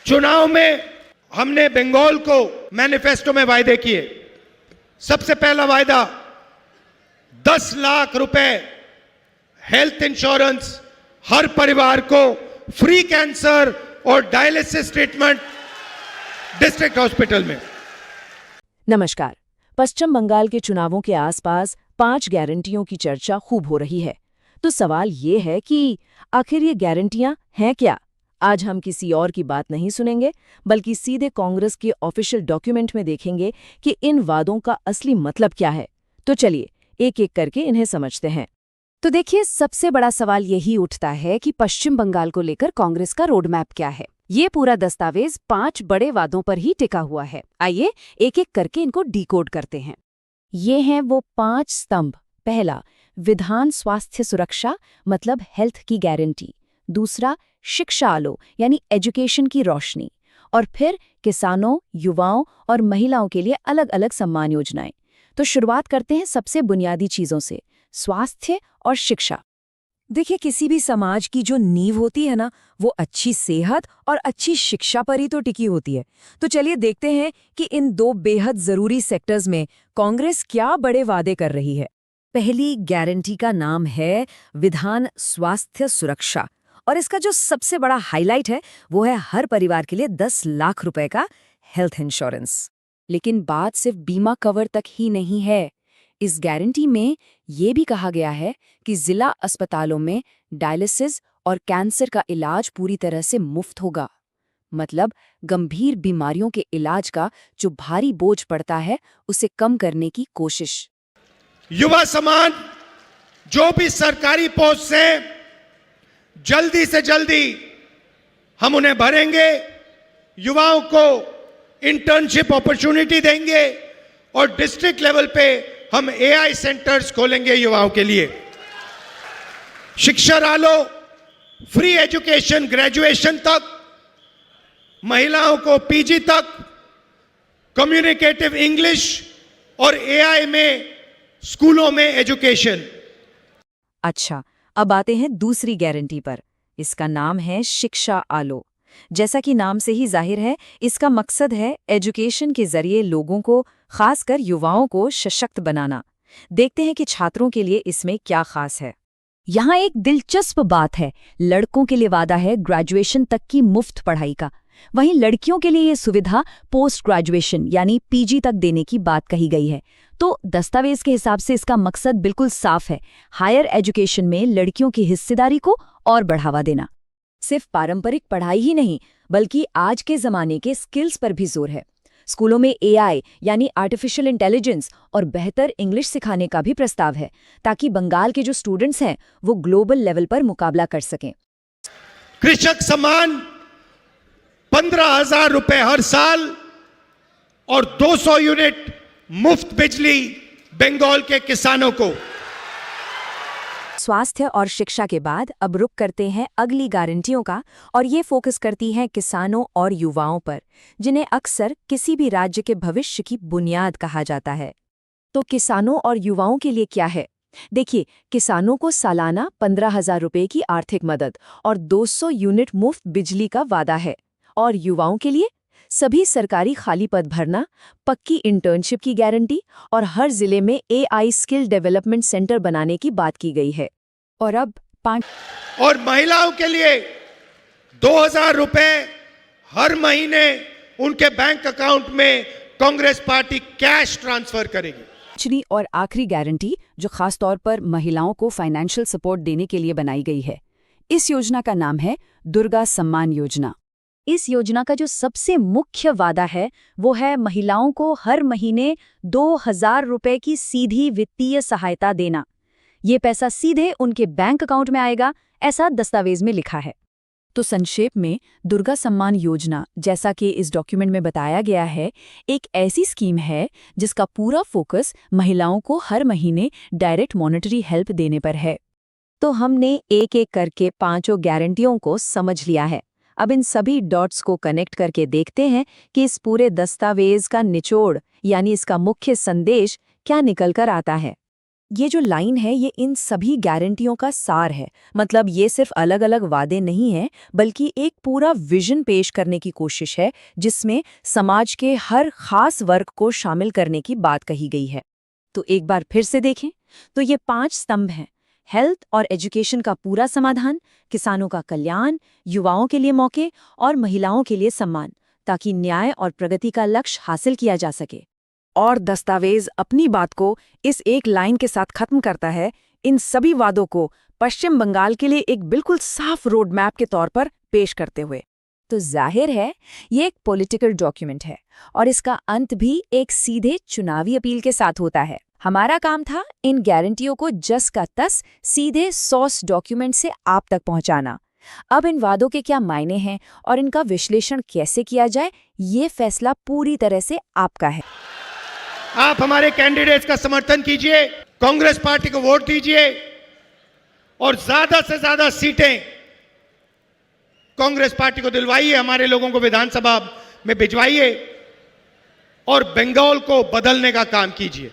चुनाव में हमने बंगाल को मैनिफेस्टो में वायदे किए। सबसे पहला वायदा 10 लाख रुपए हेल्थ इंश्योरेंस हर परिवार को, फ्री कैंसर और डायलिसिस ट्रीटमेंट डिस्ट्रिक्ट हॉस्पिटल में। नमस्कार। पश्चिम बंगाल के चुनावों के आसपास 5 गारंटियों की चर्चा खूब हो रही है। तो सवाल ये है कि आखिर ये गारंटियां हैं क्या? आज हम किसी और की बात नहीं सुनेंगे, बल्कि सीधे कांग्रेस के ऑफिशियल डॉक्यूमेंट में देखेंगे कि इन वादों का असली मतलब क्या है। तो चलिए एक एक करके इन्हें समझते हैं। तो देखिए, सबसे बड़ा सवाल यही उठता है कि पश्चिम बंगाल को लेकर कांग्रेस का रोड मैप क्या है। ये पूरा दस्तावेज 5 बड़े वादों पर ही टिका हुआ है। आइए एक एक करके इनको डिकोड करते हैं। ये हैं वो 5 स्तंभ। पहला, विधान स्वास्थ्य सुरक्षा मतलब हेल्थ की गारंटी। दूसरा, शिक्षा आलो यानी एजुकेशन की रोशनी। और फिर किसानों, युवाओं और महिलाओं के लिए अलग अलग सम्मान योजनाएं। तो शुरुआत करते हैं सबसे बुनियादी चीजों से, स्वास्थ्य और शिक्षा। देखिए, किसी भी समाज की जो नींव होती है ना, वो अच्छी सेहत और अच्छी शिक्षा पर ही तो टिकी होती है। तो चलिए देखते हैं कि इन 2 बेहद जरूरी सेक्टर्स में कांग्रेस क्या बड़े वादे कर रही है। पहली गारंटी का नाम है विधान स्वास्थ्य सुरक्षा, और इसका जो सबसे बड़ा हाईलाइट है वो है हर परिवार के लिए 10 लाख रुपए का हेल्थ इंश्योरेंस। लेकिन बात सिर्फ बीमा कवर तक ही नहीं है। इस गारंटी में ये भी कहा गया है कि जिला अस्पतालों में डायलिसिस और कैंसर का इलाज पूरी तरह से मुफ्त होगा। मतलब गंभीर बीमारियों के इलाज का जो भारी बोझ पड़ता है उसे कम करने की कोशिश। युवा समाज जो भी सरकारी पोस्ट से जल्दी से जल्दी हम उन्हें भरेंगे, युवाओं को इंटर्नशिप अपॉर्चुनिटी देंगे और डिस्ट्रिक्ट लेवल पे हम एआई सेंटर्स खोलेंगे युवाओं के लिए। शिक्षा आलो, फ्री एजुकेशन ग्रेजुएशन तक, महिलाओं को पीजी तक, कम्युनिकेटिव इंग्लिश और एआई में स्कूलों में एजुकेशन। अच्छा, अब आते हैं दूसरी गारंटी पर। इसका नाम है शिक्षा आलो। जैसा कि नाम से ही जाहिर है, इसका मकसद है एजुकेशन के जरिए लोगों को, खासकर युवाओं को सशक्त बनाना। देखते हैं कि छात्रों के लिए इसमें क्या खास है। यहाँ एक दिलचस्प बात है। लड़कों के लिए वादा है ग्रेजुएशन तक की मुफ्त पढ़ाई का। वहीं लड़कियों के लिए ये सुविधा पोस्ट ग्रेजुएशन यानी पीजी तक देने की बात कही गई है। तो दस्तावेज के हिसाब से इसका मकसद बिल्कुल साफ है, हायर एजुकेशन में लड़कियों की हिस्सेदारी को और बढ़ावा देना। सिर्फ पारंपरिक पढ़ाई ही नहीं, बल्कि आज के जमाने के स्किल्स पर भी जोर है। स्कूलों में एआई यानी आर्टिफिशियल इंटेलिजेंस और बेहतर इंग्लिश सिखाने का भी प्रस्ताव है, ताकि बंगाल के जो स्टूडेंट्स हैं वो ग्लोबल लेवल पर मुकाबला कर सकें। कृषक सम्मान 15,000 रुपए हर साल और 200 यूनिट मुफ्त बिजली बंगाल के किसानों को। स्वास्थ्य और शिक्षा के बाद अब रुख करते हैं अगली गारंटियों का, और ये फोकस करती हैं किसानों और युवाओं पर, जिन्हें अक्सर किसी भी राज्य के भविष्य की बुनियाद कहा जाता है। तो किसानों और युवाओं के लिए क्या है? देखिए, किसानों को सालाना 15,000 रुपए की आर्थिक मदद और 200 यूनिट मुफ्त बिजली का वादा है। और युवाओं के लिए सभी सरकारी खाली पद भरना, पक्की इंटर्नशिप की गारंटी और हर जिले में एआई स्किल डेवलपमेंट सेंटर बनाने की बात की गई है। और अब 5 और महिलाओं के लिए 2,000 रुपए हर महीने उनके बैंक अकाउंट में कांग्रेस पार्टी कैश ट्रांसफर करेगी। पांचवी और आखिरी गारंटी जो खास तौर पर महिलाओं को फाइनेंशियल सपोर्ट देने के लिए बनाई गई है। इस योजना का नाम है दुर्गा सम्मान योजना। इस योजना का जो सबसे मुख्य वादा है वो है महिलाओं को हर महीने 2,000 रुपए की सीधी वित्तीय सहायता देना। ये पैसा सीधे उनके बैंक अकाउंट में आएगा, ऐसा दस्तावेज में लिखा है। तो संक्षेप में, दुर्गा सम्मान योजना, जैसा कि इस डॉक्यूमेंट में बताया गया है, एक ऐसी स्कीम है जिसका पूरा फोकस महिलाओं को हर महीने डायरेक्ट मॉनेटरी हेल्प देने पर है। तो हमने एक एक करके 5 गारंटियों को समझ लिया है। अब इन सभी डॉट्स को कनेक्ट करके देखते हैं कि इस पूरे दस्तावेज का निचोड़ यानी इसका मुख्य संदेश क्या निकल कर आता है। ये जो लाइन है ये इन सभी गारंटियों का सार है। मतलब ये सिर्फ अलग-अलग वादे नहीं हैं, बल्कि एक पूरा विजन पेश करने की कोशिश है जिसमें समाज के हर खास वर्ग को शामिल करने की बात कही गई है। तो एक बार फिर से देखें तो ये 5 स्तंभ हैं। हेल्थ और एजुकेशन का पूरा समाधान, किसानों का कल्याण, युवाओं के लिए मौके और महिलाओं के लिए सम्मान, ताकि न्याय और प्रगति का लक्ष्य हासिल किया जा सके। और दस्तावेज अपनी बात को इस एक लाइन के साथ खत्म करता है, इन सभी वादों को पश्चिम बंगाल के लिए एक बिल्कुल साफ रोड मैप के तौर पर पेश करते हुए। तो जाहिर है ये एक पॉलिटिकल डॉक्यूमेंट है और इसका अंत भी एक सीधे चुनावी अपील के साथ होता है। हमारा काम था इन गारंटियों को जस का तस सीधे सोर्स डॉक्यूमेंट से आप तक पहुंचाना। अब इन वादों के क्या मायने हैं और इनका विश्लेषण कैसे किया जाए, ये फैसला पूरी तरह से आपका है। आप हमारे कैंडिडेट्स का समर्थन कीजिए, कांग्रेस पार्टी को वोट दीजिए और ज्यादा से ज्यादा सीटें कांग्रेस पार्टी को दिलवाइए, हमारे लोगों को विधानसभा में भिजवाइए और बंगाल को बदलने का काम कीजिए।